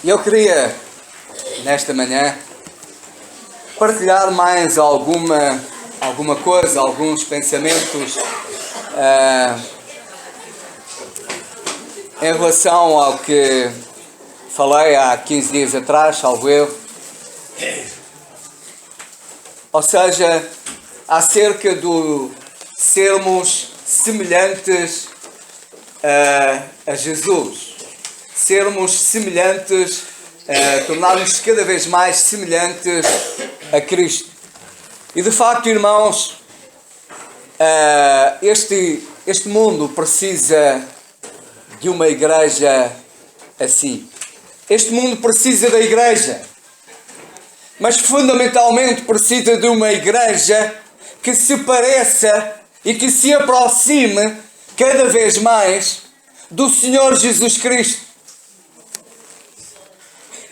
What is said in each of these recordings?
Eu queria, nesta manhã, partilhar mais alguma coisa, alguns pensamentos em relação ao que falei há 15 dias atrás, salvo eu. Ou seja, acerca do sermos semelhantes a Jesus. Sermos semelhantes, tornarmos cada vez mais semelhantes a Cristo. E de facto, irmãos, este mundo precisa de uma igreja assim. Este mundo precisa da igreja, mas fundamentalmente precisa de uma igreja que se pareça e que se aproxime cada vez mais do Senhor Jesus Cristo.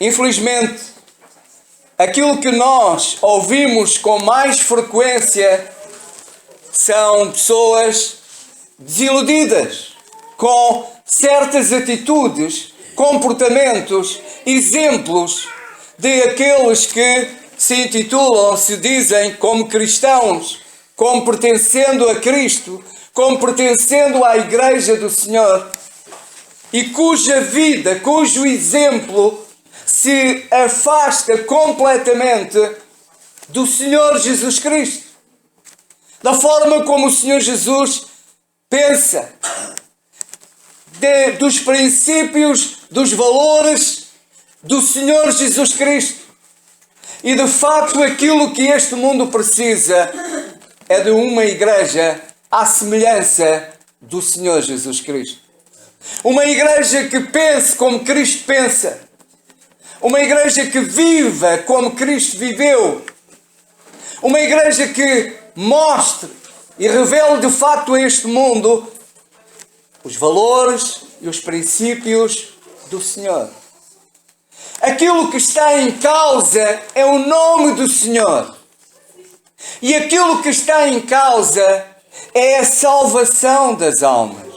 Infelizmente, aquilo que nós ouvimos com mais frequência são pessoas desiludidas com certas atitudes, comportamentos, exemplos de aqueles que se intitulam, se dizem como cristãos, como pertencendo a Cristo, como pertencendo à Igreja do Senhor, e cuja vida, cujo exemplo se afasta completamente do Senhor Jesus Cristo. Da forma como o Senhor Jesus pensa, dos princípios, dos valores do Senhor Jesus Cristo. E de facto aquilo que este mundo precisa é de uma igreja à semelhança do Senhor Jesus Cristo. Uma igreja que pense como Cristo pensa. Uma igreja que viva como Cristo viveu. Uma igreja que mostre e revele de facto a este mundo os valores e os princípios do Senhor. Aquilo que está em causa é o nome do Senhor. E aquilo que está em causa é a salvação das almas.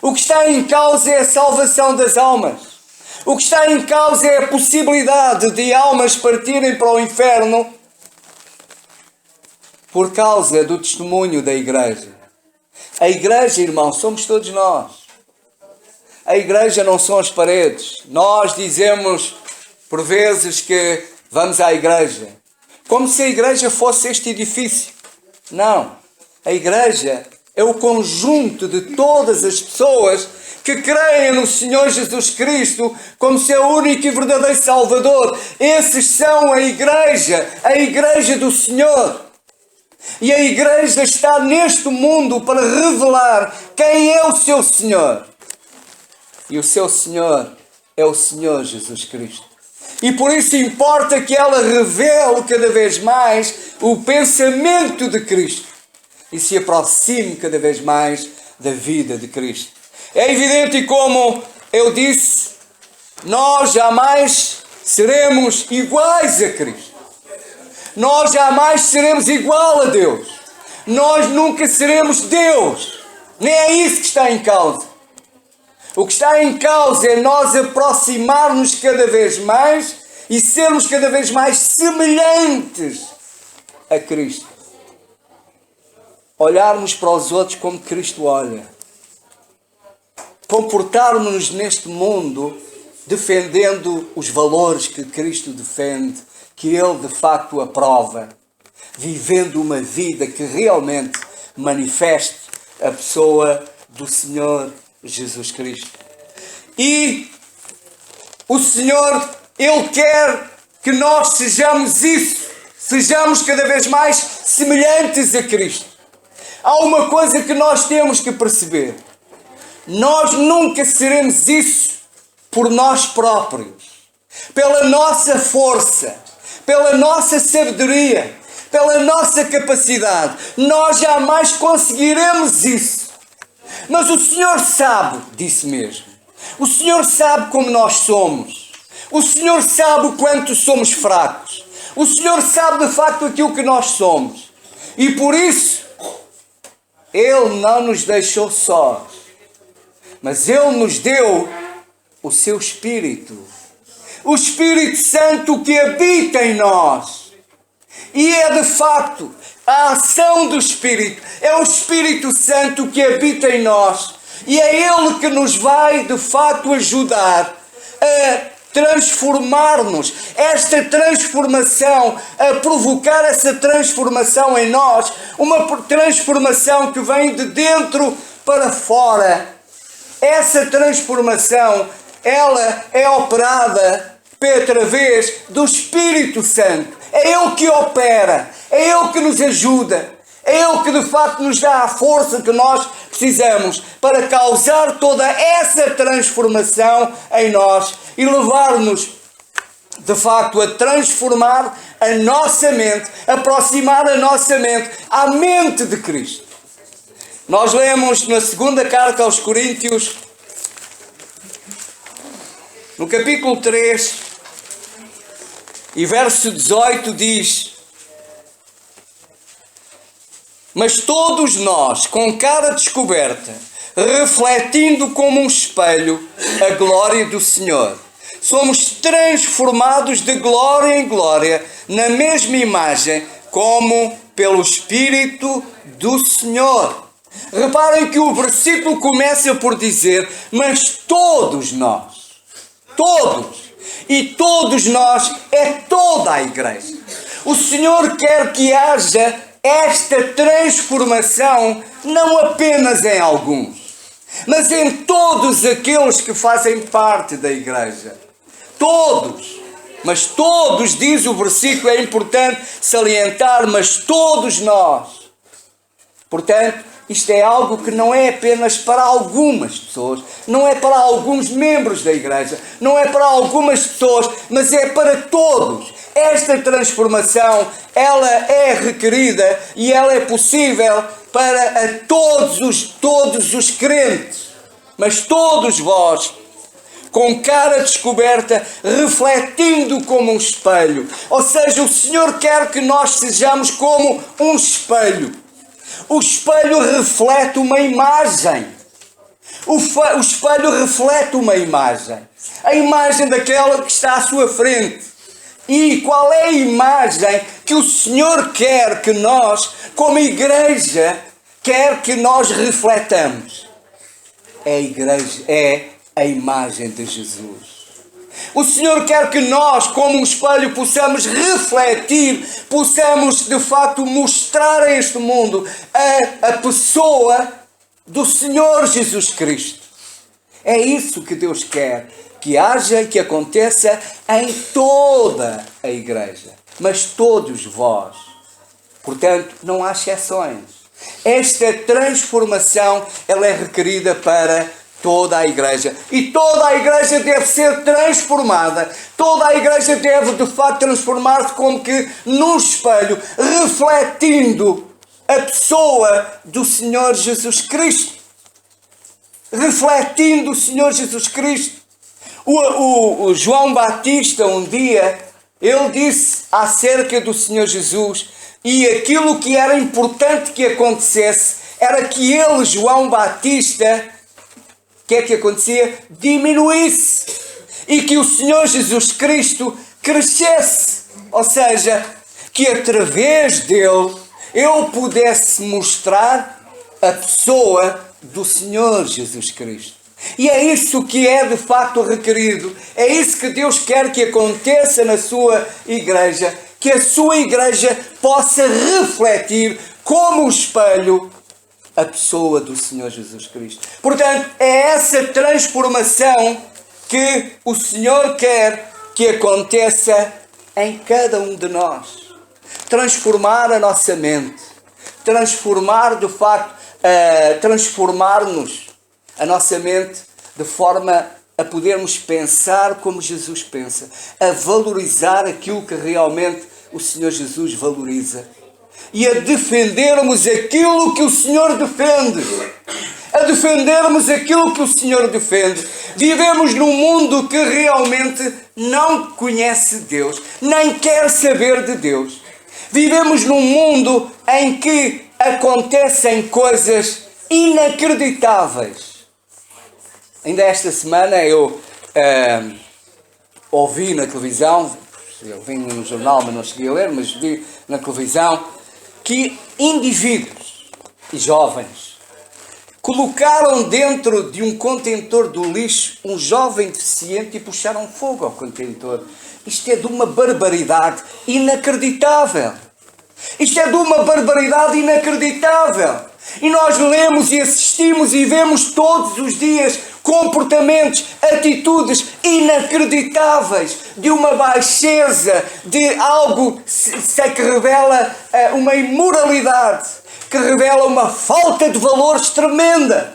O que está em causa é a salvação das almas. O que está em causa é a possibilidade de almas partirem para o inferno por causa do testemunho da igreja. A igreja, irmãos, somos todos nós. A igreja não são as paredes. Nós dizemos, por vezes, que vamos à igreja. Como se a igreja fosse este edifício. Não. A igreja é o conjunto de todas as pessoas que creem no Senhor Jesus Cristo como seu único e verdadeiro Salvador. Esses são a igreja do Senhor. E a igreja está neste mundo para revelar quem é o seu Senhor. E o seu Senhor é o Senhor Jesus Cristo. E por isso importa que ela revele cada vez mais o pensamento de Cristo. E se aproxime cada vez mais da vida de Cristo. É evidente, e como eu disse, nós jamais seremos iguais a Cristo. Nós jamais seremos igual a Deus. Nós nunca seremos Deus. Nem é isso que está em causa. O que está em causa é nós aproximarmos cada vez mais e sermos cada vez mais semelhantes a Cristo. Olharmos para os outros como Cristo olha. Comportarmos-nos neste mundo defendendo os valores que Cristo defende, que Ele de facto aprova, vivendo uma vida que realmente manifeste a pessoa do Senhor Jesus Cristo. E o Senhor, Ele quer que nós sejamos isso, sejamos cada vez mais semelhantes a Cristo. Há uma coisa que nós temos que perceber. Nós nunca seremos isso por nós próprios, pela nossa força, pela nossa sabedoria, pela nossa capacidade. Nós jamais conseguiremos isso. Mas o Senhor sabe disso mesmo. O Senhor sabe como nós somos. O Senhor sabe o quanto somos fracos. O Senhor sabe de facto aquilo que nós somos. E por isso, Ele não nos deixou sós. Mas Ele nos deu o seu Espírito. O Espírito Santo que habita em nós. E é de facto a ação do Espírito. É o Espírito Santo que habita em nós. E é Ele que nos vai de facto ajudar a transformar-nos. Esta transformação, a provocar essa transformação em nós. Uma transformação que vem de dentro para fora. Essa transformação, ela é operada através do Espírito Santo. É Ele que opera, é Ele que nos ajuda, é Ele que de facto nos dá a força que nós precisamos para causar toda essa transformação em nós e levar-nos de facto a transformar a nossa mente, aproximar a nossa mente à mente de Cristo. Nós lemos na segunda carta aos Coríntios, no capítulo 3, e verso 18 diz: mas todos nós, com cara descoberta, refletindo como um espelho a glória do Senhor, somos transformados de glória em glória na mesma imagem, como pelo Espírito do Senhor. Reparem que o versículo começa por dizer: mas todos nós, todos. E todos nós é toda a igreja. O Senhor quer que haja esta transformação não apenas em alguns, mas em todos aqueles que fazem parte da igreja. Todos. Mas todos, diz o versículo, é importante salientar, mas todos nós. Portanto, isto é algo que não é apenas para algumas pessoas, não é para alguns membros da igreja, não é para algumas pessoas, mas é para todos. Esta transformação, ela é requerida e ela é possível para todos os crentes. Mas todos vós, com cara descoberta, refletindo como um espelho. Ou seja, o Senhor quer que nós sejamos como um espelho. O espelho reflete uma imagem. O espelho reflete uma imagem. A imagem daquela que está à sua frente. E qual é a imagem que o Senhor quer que nós, como igreja, quer que nós refletamos? É a igreja, é a imagem de Jesus. O Senhor quer que nós, como um espelho, possamos refletir, possamos de facto mostrar a este mundo a pessoa do Senhor Jesus Cristo. É isso que Deus quer que haja e que aconteça em toda a igreja, mas todos vós. Portanto, não há exceções. Esta transformação, ela é requerida para toda a igreja. E toda a igreja deve ser transformada. Toda a igreja deve, de facto, transformar-se como que num espelho, refletindo a pessoa do Senhor Jesus Cristo. Refletindo o Senhor Jesus Cristo. O João Batista, um dia, ele disse acerca do Senhor Jesus, e aquilo que era importante que acontecesse, era que ele, João Batista, o que é que acontecia? Diminuísse. E que o Senhor Jesus Cristo crescesse. Ou seja, que através dele eu pudesse mostrar a pessoa do Senhor Jesus Cristo. E é isso que é de facto requerido. É isso que Deus quer que aconteça na sua igreja. Que a sua igreja possa refletir como um espelho a pessoa do Senhor Jesus Cristo. Portanto, é essa transformação que o Senhor quer que aconteça em cada um de nós. Transformar a nossa mente. Transformar, de facto, transformar-nos a nossa mente de forma a podermos pensar como Jesus pensa. A valorizar aquilo que realmente o Senhor Jesus valoriza. E a defendermos aquilo que o Senhor defende. A defendermos aquilo que o Senhor defende. Vivemos num mundo que realmente não conhece Deus, nem quer saber de Deus. Vivemos num mundo em que acontecem coisas inacreditáveis. Ainda esta semana eu ouvi na televisão, eu vi no jornal, mas não cheguei a ler, mas vi na televisão, que indivíduos e jovens colocaram dentro de um contentor do lixo um jovem deficiente e puxaram fogo ao contentor. Isto é de uma barbaridade inacreditável. Isto é de uma barbaridade inacreditável. E nós lemos e assistimos e vemos todos os dias comportamentos, atitudes inacreditáveis, de uma baixeza, de algo que revela uma imoralidade, que revela uma falta de valores tremenda.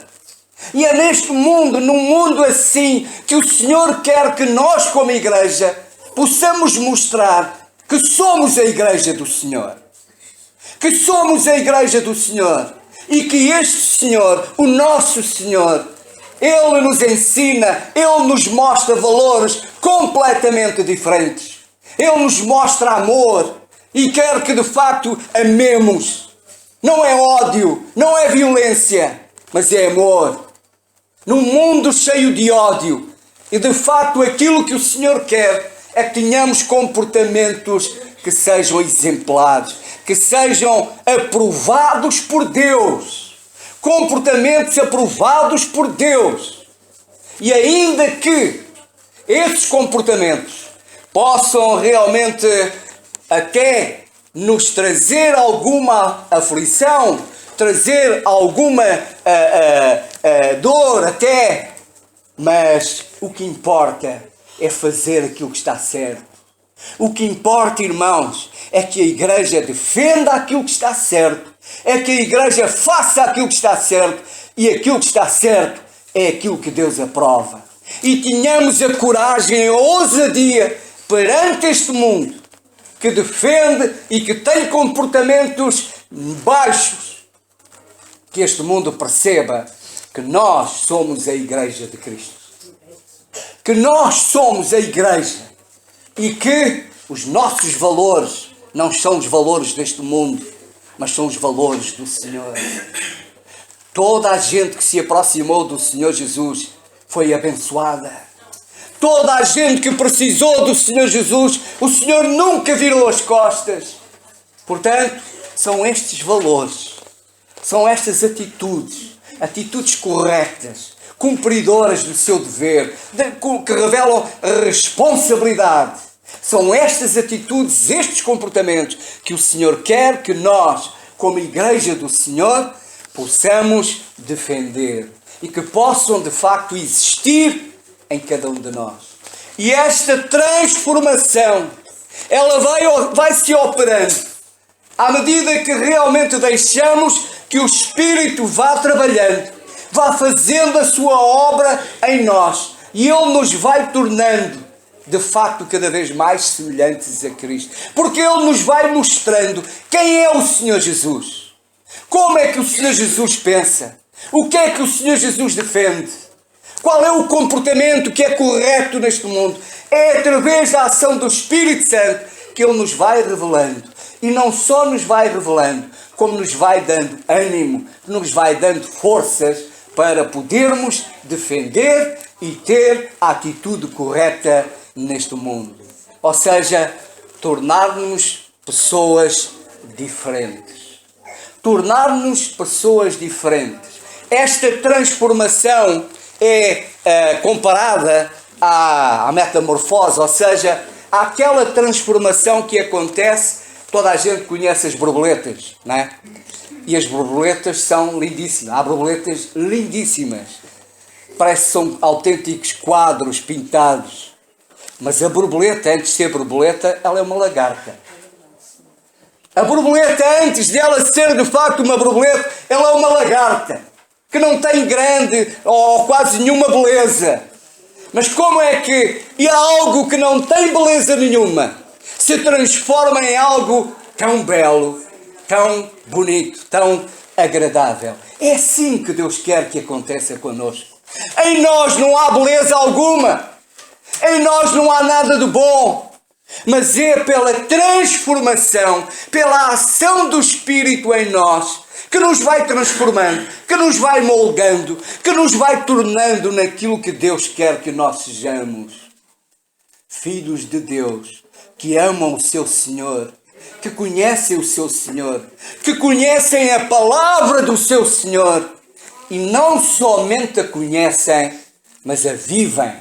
E é neste mundo, num mundo assim, que o Senhor quer que nós, como igreja, possamos mostrar que somos a igreja do Senhor. Que somos a igreja do Senhor. E que este Senhor, o nosso Senhor, Ele nos ensina, Ele nos mostra valores completamente diferentes. Ele nos mostra amor e quer que de facto amemos. Não é ódio, não é violência, mas é amor. Num mundo cheio de ódio, e de facto aquilo que o Senhor quer é que tenhamos comportamentos que sejam exemplares, que sejam aprovados por Deus. Comportamentos aprovados por Deus. E ainda que esses comportamentos possam realmente até nos trazer alguma aflição, trazer alguma dor até, mas o que importa é fazer aquilo que está certo. O que importa, irmãos, é que a igreja defenda aquilo que está certo, é que a igreja faça aquilo que está certo, e aquilo que está certo é aquilo que Deus aprova. E tenhamos a coragem e a ousadia perante este mundo que defende e que tem comportamentos baixos, que este mundo perceba que nós somos a igreja de Cristo. Que nós somos a igreja e que os nossos valores não são os valores deste mundo, mas são os valores do Senhor. Toda a gente que se aproximou do Senhor Jesus foi abençoada. Toda a gente que precisou do Senhor Jesus, o Senhor nunca virou as costas. Portanto, são estes valores, são estas atitudes corretas, cumpridoras do seu dever, que revelam responsabilidade. São estas atitudes, estes comportamentos que o Senhor quer que nós, como igreja do Senhor, possamos defender e que possam de facto existir em cada um de nós. E esta transformação, ela vai se operando à medida que realmente deixamos que o Espírito vá trabalhando, vá fazendo a sua obra em nós, e Ele nos vai tornando de facto cada vez mais semelhantes a Cristo, porque Ele nos vai mostrando quem é o Senhor Jesus, como é que o Senhor Jesus pensa, o que é que o Senhor Jesus defende, qual é o comportamento que é correto neste mundo. É através da ação do Espírito Santo que Ele nos vai revelando, e não só nos vai revelando, como nos vai dando ânimo, nos vai dando forças para podermos defender e ter a atitude correta neste mundo. Ou seja, tornar-nos pessoas diferentes. Tornar-nos pessoas diferentes. Esta transformação é comparada à metamorfose, ou seja, àquela transformação que acontece. Toda a gente conhece as borboletas, não é? E as borboletas são lindíssimas. Há borboletas lindíssimas. Parece que são autênticos quadros pintados. Mas a borboleta, antes de ser borboleta, ela é uma lagarta. A borboleta, antes dela ser de facto uma borboleta, ela é uma lagarta. Que não tem grande ou quase nenhuma beleza. Mas como é que algo que não tem beleza nenhuma se transforma em algo tão belo, tão bonito, tão agradável? É assim que Deus quer que aconteça connosco. Em nós não há beleza alguma. Em nós não há nada de bom. Mas é pela transformação, pela ação do Espírito em nós, que nos vai transformando, que nos vai moldando, que nos vai tornando naquilo que Deus quer que nós sejamos. Filhos de Deus, que amam o seu Senhor, que conhecem o seu Senhor, que conhecem a palavra do seu Senhor e não somente a conhecem, mas a vivem,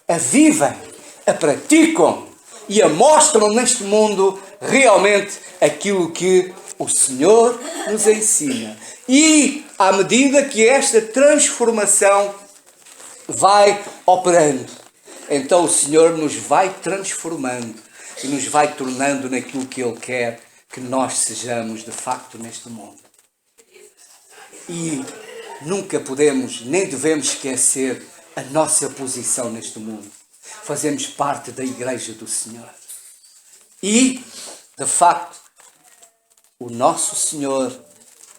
a praticam e a mostram neste mundo realmente aquilo que o Senhor nos ensina. E à medida que esta transformação vai operando, então o Senhor nos vai transformando e nos vai tornando naquilo que Ele quer que nós sejamos de facto neste mundo. E nunca podemos nem devemos esquecer a nossa posição neste mundo. Fazemos parte da Igreja do Senhor. E, de facto, o nosso Senhor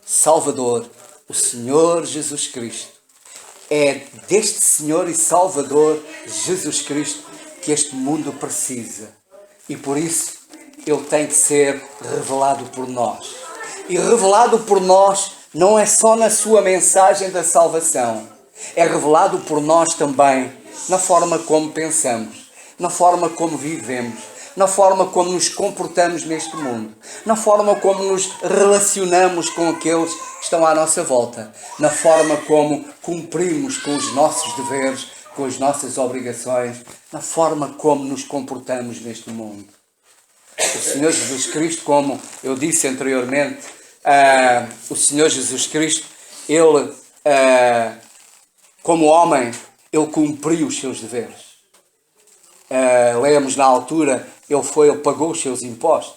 Salvador, o Senhor Jesus Cristo, é deste Senhor e Salvador Jesus Cristo que este mundo precisa. E por isso Ele tem que ser revelado por nós. E revelado por nós não é só na sua mensagem da salvação. É revelado por nós também na forma como pensamos, na forma como vivemos, na forma como nos comportamos neste mundo, na forma como nos relacionamos com aqueles que estão à nossa volta, na forma como cumprimos com os nossos deveres, com as nossas obrigações, na forma como nos comportamos neste mundo. O Senhor Jesus Cristo, como eu disse anteriormente, o Senhor Jesus Cristo, Ele, como homem, Ele cumpriu os seus deveres. Lemos na altura, Ele pagou os seus impostos.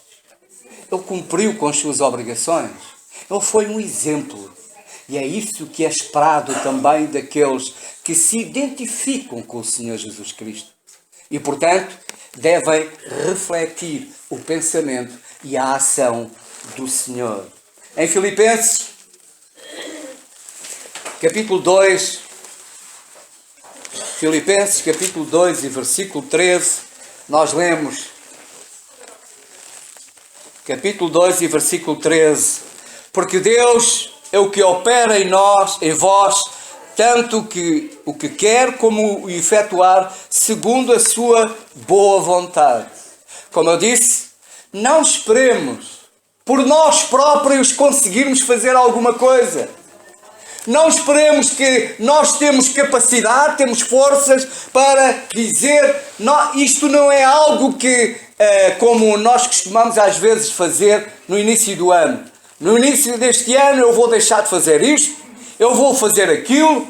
Ele cumpriu com as suas obrigações. Ele foi um exemplo. E é isso que é esperado também daqueles que se identificam com o Senhor Jesus Cristo. E, portanto, devem refletir o pensamento e a ação do Senhor. Em Filipenses, capítulo 2, Filipenses, capítulo 2 e versículo 13, nós lemos, capítulo 2 e versículo 13, porque Deus é o que opera em nós, em vós, tanto o que quer como o efetuar, segundo a sua boa vontade. Como eu disse, não esperemos por nós próprios conseguirmos fazer alguma coisa. Não esperemos que nós temos capacidade, temos forças para dizer, não, isto não é algo que, como nós costumamos às vezes fazer no início do ano. No início deste ano eu vou deixar de fazer isto, eu vou fazer aquilo,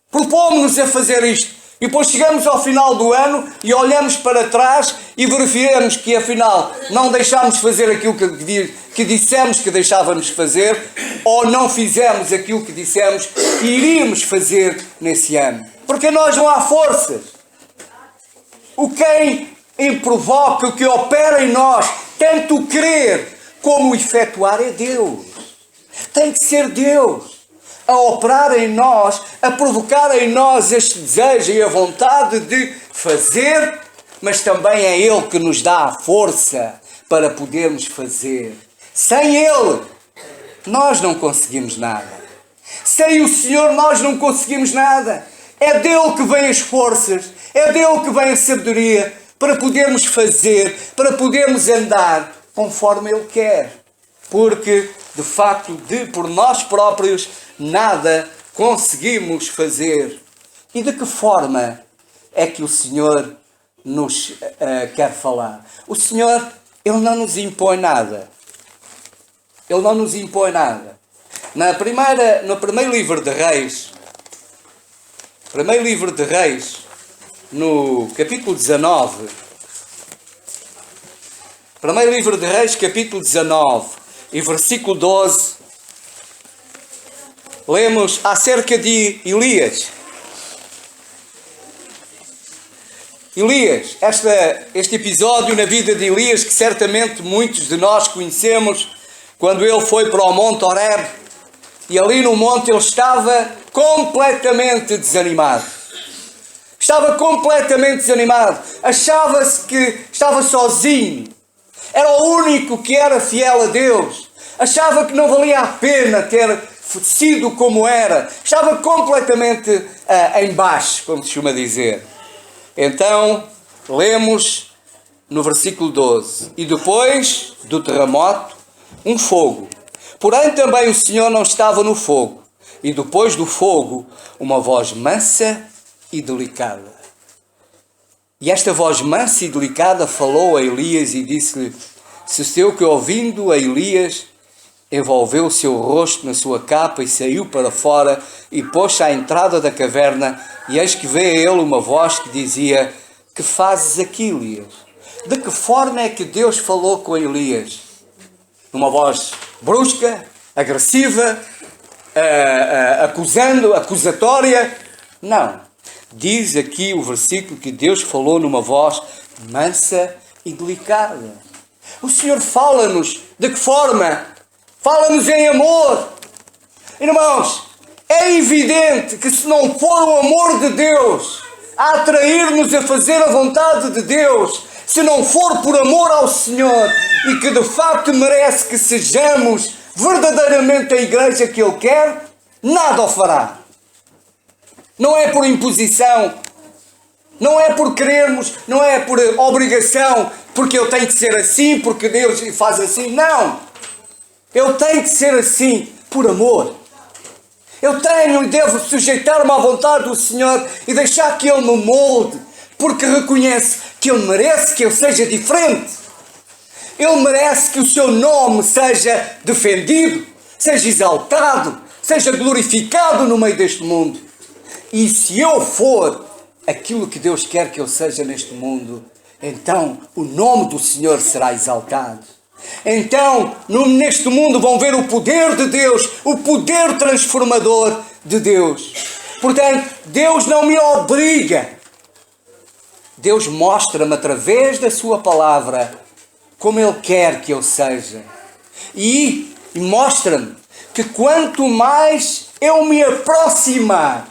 propomos-nos a fazer isto. E depois chegamos ao final do ano e olhamos para trás e verificamos que afinal não deixámos de fazer aquilo que dissemos que deixávamos de fazer, ou não fizemos aquilo que dissemos que iríamos fazer nesse ano. Porque nós não há forças. O quem provoca, o que opera em nós, tanto o querer como o efetuar é Deus. Tem que ser Deus a operar em nós, a provocar em nós este desejo e a vontade de fazer, mas também é Ele que nos dá a força para podermos fazer. Sem Ele, nós não conseguimos nada. Sem o Senhor, nós não conseguimos nada. É dele que vêm as forças, é dele que vem a sabedoria para podermos fazer, para podermos andar conforme Ele quer. Porque, de facto, por nós próprios, nada conseguimos fazer. E de que forma é que o Senhor nos quer falar? O Senhor, Ele não nos impõe nada. Ele não nos impõe nada. No primeiro livro de Reis, no capítulo 19, primeiro livro de Reis, capítulo 19, e versículo 12, lemos acerca de Elias. Elias, este episódio na vida de Elias, que certamente muitos de nós conhecemos, quando ele foi para o Monte Horeb, e ali no monte ele estava completamente desanimado. Estava completamente desanimado. Achava-se que estava sozinho. Era o único que era fiel a Deus. achava que não valia a pena ter sido como era, estava completamente em baixo, como se costuma dizer. Então, lemos no versículo 12: e depois do terremoto, um fogo. Porém também o Senhor não estava no fogo, e depois do fogo, uma voz mansa e delicada. E esta voz mansa e delicada falou a Elias e disse-lhe: sucedeu que, ouvindo a Elias, envolveu o seu rosto na sua capa e saiu para fora e pôs-se à entrada da caverna, e eis que veio a ele uma voz que dizia: que fazes aqui, Elias? De que forma é que Deus falou com Elias? Numa voz brusca, agressiva, acusatória? Não. Diz aqui o versículo que Deus falou numa voz mansa e delicada. O Senhor fala-nos de que forma? Fala-nos em amor. Irmãos, é evidente que se não for o amor de Deus a atrair-nos a fazer a vontade de Deus, se não for por amor ao Senhor e que de facto merece que sejamos verdadeiramente a igreja que Ele quer, nada o fará. Não é por imposição, não é por querermos, não é por obrigação, porque eu tenho que ser assim, porque Deus faz assim. Não! Eu tenho que ser assim por amor. Eu tenho e devo sujeitar-me à vontade do Senhor e deixar que Ele me molde, porque reconhece que Ele merece que eu seja diferente. Ele merece que o seu nome seja defendido, seja exaltado, seja glorificado no meio deste mundo. E se eu for aquilo que Deus quer que eu seja neste mundo, então o nome do Senhor será exaltado. Então, neste mundo vão ver o poder de Deus, o poder transformador de Deus. Portanto, Deus não me obriga. Deus mostra-me através da sua palavra como Ele quer que eu seja. E mostra-me que quanto mais eu me aproximar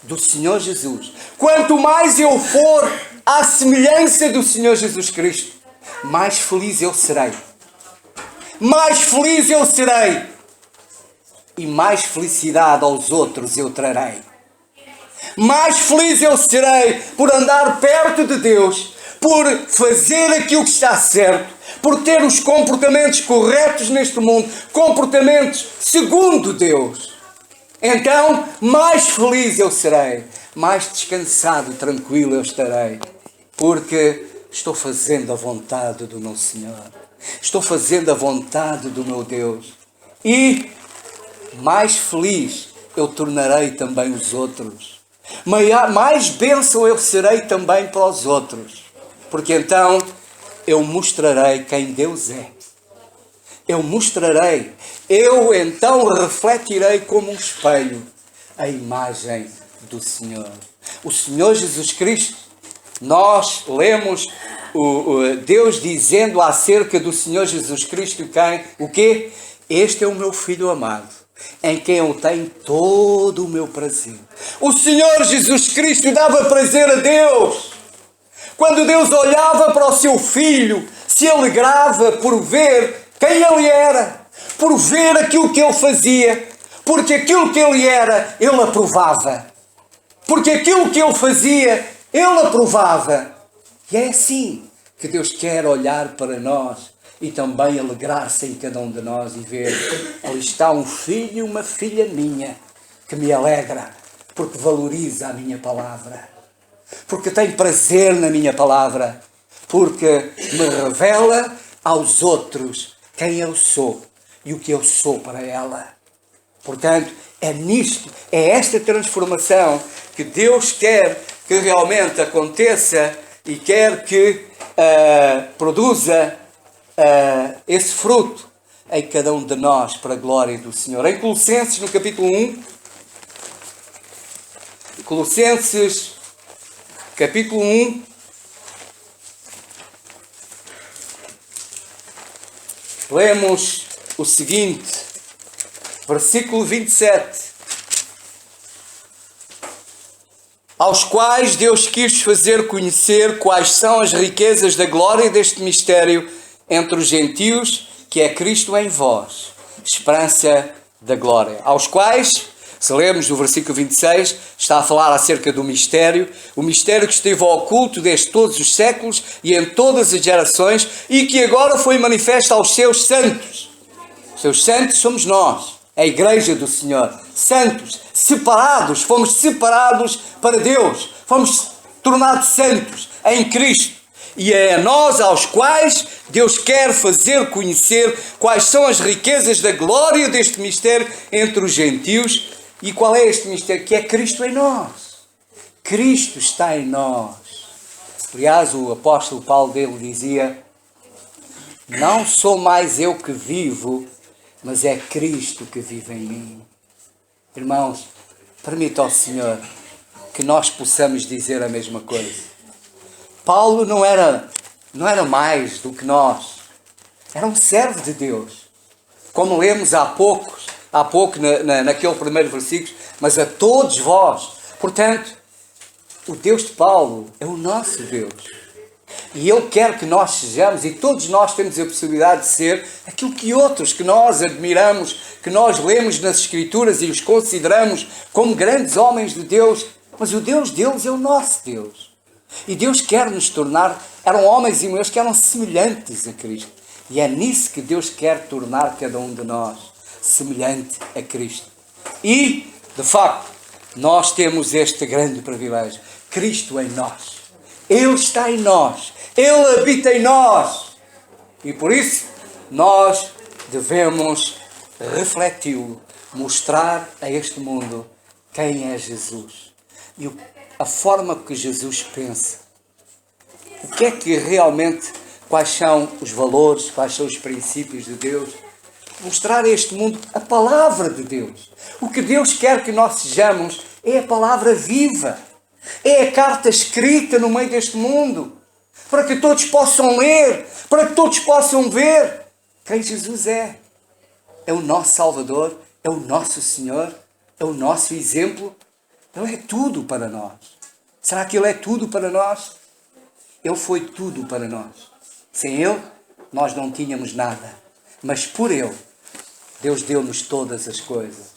do Senhor Jesus, quanto mais eu for à semelhança do Senhor Jesus Cristo, mais feliz eu serei. Mais feliz eu serei. E mais felicidade aos outros eu trarei. Mais feliz eu serei por andar perto de Deus, por fazer aquilo que está certo, por ter os comportamentos corretos neste mundo, comportamentos segundo Deus. Então, mais feliz eu serei, mais descansado e tranquilo eu estarei, porque estou fazendo a vontade do meu Senhor. Estou fazendo a vontade do meu Deus. E mais feliz eu tornarei também os outros. Mais bênção eu serei também para os outros. Porque então eu mostrarei quem Deus é. Eu mostrarei. Eu então refletirei como um espelho a imagem do Senhor. O Senhor Jesus Cristo, nós lemos Deus dizendo acerca do Senhor Jesus Cristo o quê? Este é o meu Filho amado, em quem eu tenho todo o meu prazer. O Senhor Jesus Cristo dava prazer a Deus. Quando Deus olhava para o seu Filho, se alegrava por ver quem Ele era, por ver aquilo que Ele fazia, porque aquilo que Ele era, Ele aprovava. Porque aquilo que Ele fazia, Ele aprovava. E é assim que Deus quer olhar para nós e também alegrar-se em cada um de nós e ver: ali está um filho e uma filha minha que me alegra, porque valoriza a minha palavra, porque tem prazer na minha palavra, porque me revela aos outros quem eu sou e o que eu sou para ela. Portanto, é nisto, é esta transformação que Deus quer que realmente aconteça e quer que produza esse fruto em cada um de nós para a glória do Senhor. Em Colossenses, no capítulo 1, Colossenses, capítulo 1, lemos o seguinte, versículo 27. Aos quais Deus quis fazer conhecer quais são as riquezas da glória deste mistério entre os gentios, que é Cristo em vós, esperança da glória. Aos quais, se lermos do versículo 26, está a falar acerca do mistério, o mistério que esteve oculto desde todos os séculos e em todas as gerações e que agora foi manifesto aos seus santos. Os seus santos somos nós, a igreja do Senhor. Santos, separados, fomos separados para Deus, fomos tornados santos em Cristo. E é a nós aos quais Deus quer fazer conhecer quais são as riquezas da glória deste mistério entre os gentios. E qual é este mistério? Que é Cristo em nós. Cristo está em nós. Aliás, o apóstolo Paulo dele dizia: não sou mais eu que vivo, mas é Cristo que vive em mim. Irmãos, permita ao Senhor que nós possamos dizer a mesma coisa. Paulo não era mais do que nós. Era um servo de Deus. Como lemos há pouco naquele primeiro versículo, mas a todos vós. Portanto, o Deus de Paulo é o nosso Deus. E Ele quer que nós sejamos, e todos nós temos a possibilidade de ser, aquilo que outros que nós admiramos, que nós lemos nas Escrituras e os consideramos como grandes homens de Deus. Mas o Deus deles é o nosso Deus. E Deus quer nos tornar, eram homens e mulheres que eram semelhantes a Cristo. E é nisso que Deus quer tornar cada um de nós, semelhante a Cristo. E, de facto, nós temos este grande privilégio. Cristo em nós. Ele está em nós. Ele habita em nós. E por isso, nós devemos refleti-lo, mostrar a este mundo quem é Jesus. E a forma que Jesus pensa. O que é que realmente, quais são os valores, quais são os princípios de Deus. Mostrar a este mundo a palavra de Deus. O que Deus quer que nós sejamos é a palavra viva. É a carta escrita no meio deste mundo. Para que todos possam ler, para que todos possam ver quem Jesus é. É o nosso Salvador, é o nosso Senhor, é o nosso exemplo. Ele é tudo para nós. Será que Ele é tudo para nós? Ele foi tudo para nós. Sem Ele, nós não tínhamos nada. Mas por Ele, Deus deu-nos todas as coisas.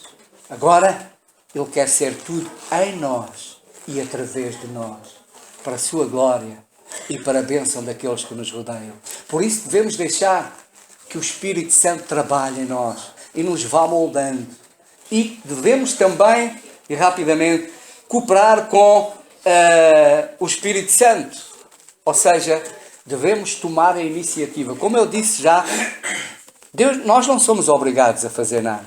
Agora, Ele quer ser tudo em nós e através de nós. Para a sua glória e para a bênção daqueles que nos rodeiam. Por isso devemos deixar que o Espírito Santo trabalhe em nós e nos vá moldando. E devemos também, e rapidamente, cooperar com o Espírito Santo. Ou seja, devemos tomar a iniciativa. Como eu disse já, nós não somos obrigados a fazer nada.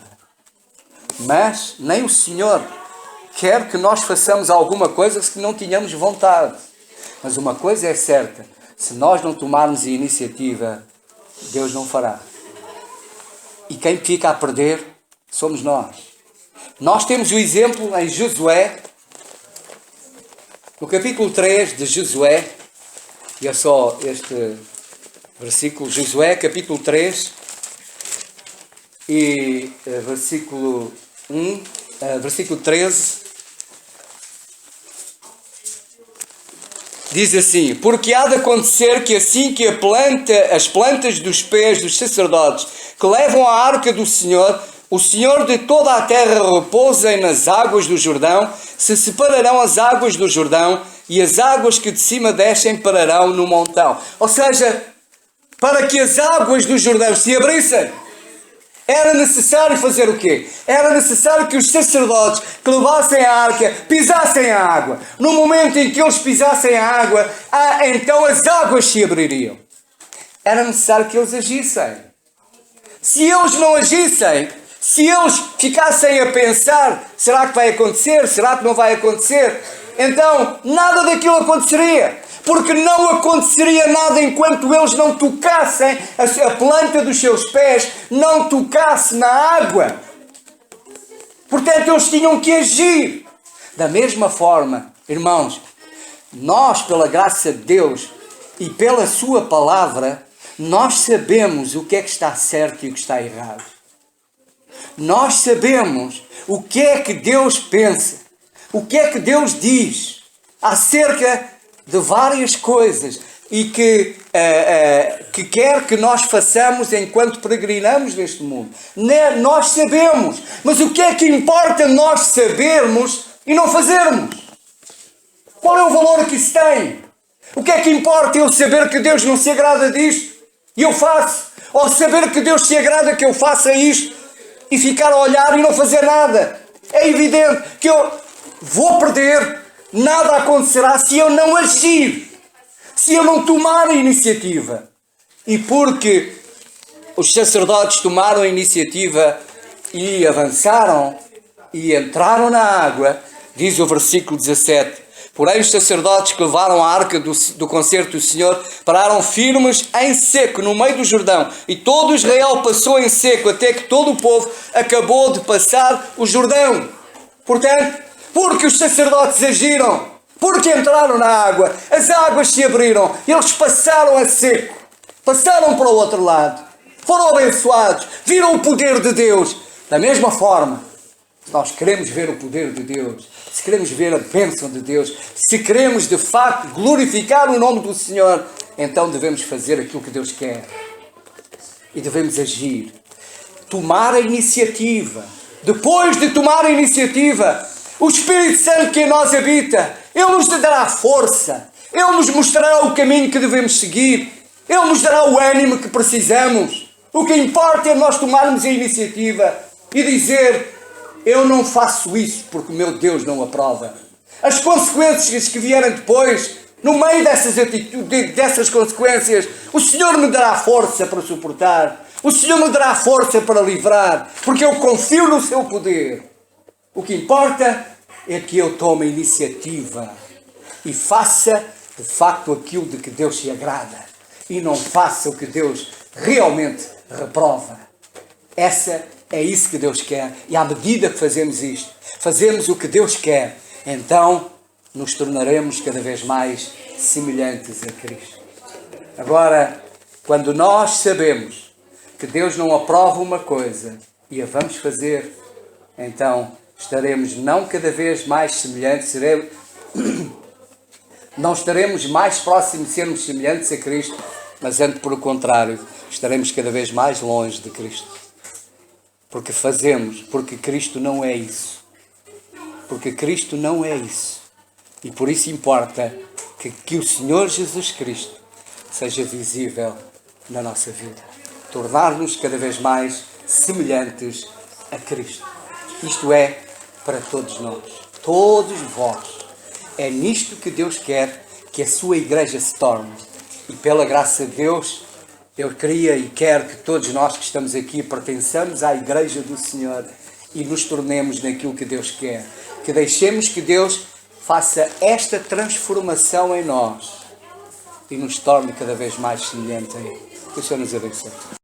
Mas nem o Senhor quer que nós façamos alguma coisa se não tenhamos vontade. Mas uma coisa é certa, se nós não tomarmos a iniciativa, Deus não fará. E quem fica a perder somos nós. Nós temos o exemplo em Josué, no capítulo 3 de Josué, e é só este versículo, Josué, capítulo 3, e versículo 1, versículo 13, diz assim: porque há de acontecer que assim que as plantas dos pés dos sacerdotes que levam a arca do Senhor, o Senhor de toda a terra repousem nas águas do Jordão, se separarão as águas do Jordão e as águas que de cima descem pararão no montão. Ou seja, para que as águas do Jordão se abrissem, era necessário fazer o quê? Era necessário que os sacerdotes que levassem a arca pisassem a água. No momento em que eles pisassem a água, então as águas se abririam. Era necessário que eles agissem. Se eles não agissem, se eles ficassem a pensar, será que vai acontecer? Será que não vai acontecer? Então, nada daquilo aconteceria. Porque não aconteceria nada enquanto eles não tocassem, a planta dos seus pés não tocasse na água. Portanto, eles tinham que agir. Da mesma forma, irmãos, nós, pela graça de Deus e pela sua palavra, nós sabemos o que é que está certo e o que está errado. Nós sabemos o que é que Deus pensa, o que é que Deus diz acerca de várias coisas e que que quer que nós façamos enquanto peregrinamos neste mundo. Nós sabemos, mas o que é que importa nós sabermos e não fazermos? Qual é o valor que isso tem? O que é que importa eu saber que Deus não se agrada disto e eu faço? Ou saber que Deus se agrada que eu faça isto e ficar a olhar e não fazer nada? É evidente que eu vou perder, nada acontecerá se eu não agir, se eu não tomar a iniciativa. E porque os sacerdotes tomaram a iniciativa e avançaram e entraram na água, diz o versículo 17, porém os sacerdotes que levaram a arca do concerto do Senhor pararam firmes em seco no meio do Jordão, e todo Israel passou em seco até que todo o povo acabou de passar o Jordão. Portanto, porque os sacerdotes agiram, porque entraram na água, as águas se abriram, eles passaram a seco, passaram para o outro lado, foram abençoados, viram o poder de Deus. Da mesma forma, se nós queremos ver o poder de Deus, se queremos ver a bênção de Deus, se queremos de facto glorificar o nome do Senhor, então devemos fazer aquilo que Deus quer. E devemos agir. Tomar a iniciativa. Depois de tomar a iniciativa, o Espírito Santo que em nós habita, Ele nos dará força. Ele nos mostrará o caminho que devemos seguir. Ele nos dará o ânimo que precisamos. O que importa é nós tomarmos a iniciativa e dizer: eu não faço isso porque o meu Deus não aprova. As consequências que vierem depois, no meio dessas consequências, o Senhor me dará força para suportar. O Senhor me dará força para livrar, porque eu confio no seu poder. O que importa é que eu tome a iniciativa e faça de facto aquilo de que Deus se agrada e não faça o que Deus realmente reprova. É isso que Deus quer. E à medida que fazemos isto, fazemos o que Deus quer, então nos tornaremos cada vez mais semelhantes a Cristo. Agora, quando nós sabemos que Deus não aprova uma coisa e a vamos fazer, então estaremos não cada vez mais semelhantes, não estaremos mais próximos de sermos semelhantes a Cristo, mas antes pelo contrário, estaremos cada vez mais longe de Cristo. Porque fazemos, porque Cristo não é isso. Porque Cristo não é isso. E por isso importa que o Senhor Jesus Cristo seja visível na nossa vida. Tornar-nos cada vez mais semelhantes a Cristo. Isto é para todos nós, todos vós. É nisto que Deus quer que a sua igreja se torne. E pela graça de Deus, eu queria e quero que todos nós que estamos aqui pertençamos à igreja do Senhor e nos tornemos naquilo que Deus quer. Que deixemos que Deus faça esta transformação em nós e nos torne cada vez mais semelhante a Ele. Que o Senhor nos abençoe.